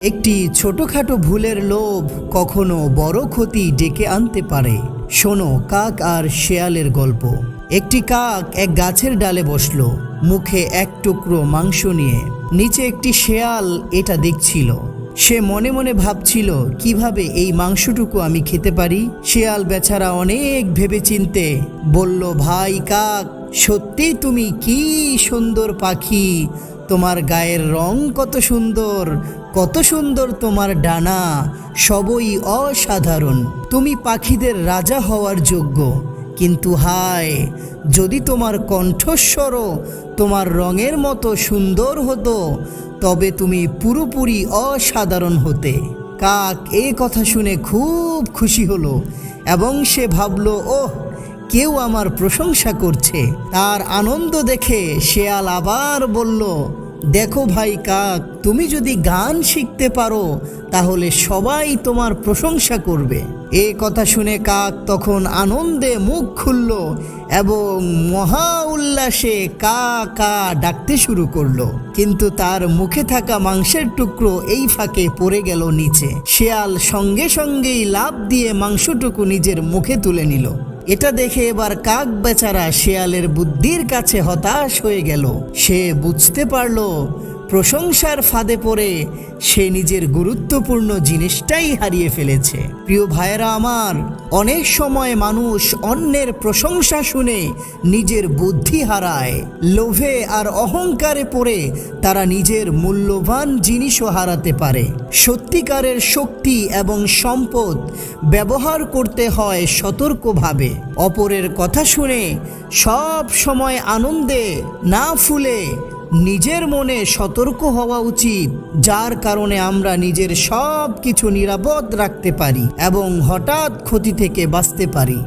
একটি ছোটখাটো ভুলের লোভ কখনো বড় ক্ষতি ডেকে আনতে পারে। শোনো কাক আর শেয়ালের গল্প। একটি কাক এক গাছের ডালে বসলো, মুখে এক টুকরো মাংস নিয়ে। নিচে একটি শেয়াল এটা দেখছিল। সে মনে মনে ভাবছিল, কিভাবে এই মাংসটুকু আমি খেতে পারি। শেয়াল বেচারা অনেক ভেবেচিন্তে বলল, ভাই কাক, সত্যি তুমি কি সুন্দর পাখি, তোমার গায়ের রং কত সুন্দর, কত সুন্দর তোমার ডানা, সবই অসাধারণ, তুমি পাখিদের রাজা হওয়ার যোগ্য। কিন্তু হায়, যদি তোমার কণ্ঠস্বরও তোমার রঙের মতো সুন্দর হতো, তবে তুমি পুরোপুরি অসাধারণ হতে। কাক এই কথা শুনে খুব খুশি হলো এবং সে ভাবল, ওহ, কেউ আমার প্রশংসা করছে। তার আনন্দ দেখে শেয়াল আবার বলল, দেখো ভাই কাক, তুমি যদি গান শিখতে পারো তাহলে সবাই তোমার প্রশংসা করবে। এ কথা শুনে কাক তখন আনন্দে মুখ খুলল এবং মহা উল্লাসে কা কা ডাকতে শুরু করলো। কিন্তু তার মুখে থাকা মাংসের টুকরো এই ফাঁকে পড়ে গেল নিচে। শেয়াল সঙ্গে সঙ্গেই লাফ দিয়ে মাংসটুকু নিজের মুখে তুলে নিল। এটা দেখে এবার কাক বেচারা শেয়ালের বুদ্ধির কাছে হতাশ হয়ে গেল। সে বুঝতে পারল, প্রশংসার ফাঁদে পড়ে সে নিজের গুরুত্বপূর্ণ জিনিসটাই হারিয়ে ফেলেছে। প্রিয় ভাইয়েরা আমার, অনেক সময় মানুষ অন্যের প্রশংসা শুনে নিজের বুদ্ধি হারায়। লোভে আর অহংকারে পড়ে তারা নিজের মূল্যবান জিনিসও হারাতে পারে। সত্যিকারের শক্তি এবং সম্পদ ব্যবহার করতে হয় সতর্কভাবে। অপরের কথা শুনে সব সময় আনন্দে না ফুলে নিজের মনে সতর্ক হওয়া উচিত, যার কারণে আমরা নিজের সব কিছু নিরাপদ রাখতে পারি এবং হঠাৎ ক্ষতি থেকে বাঁচতে পারি।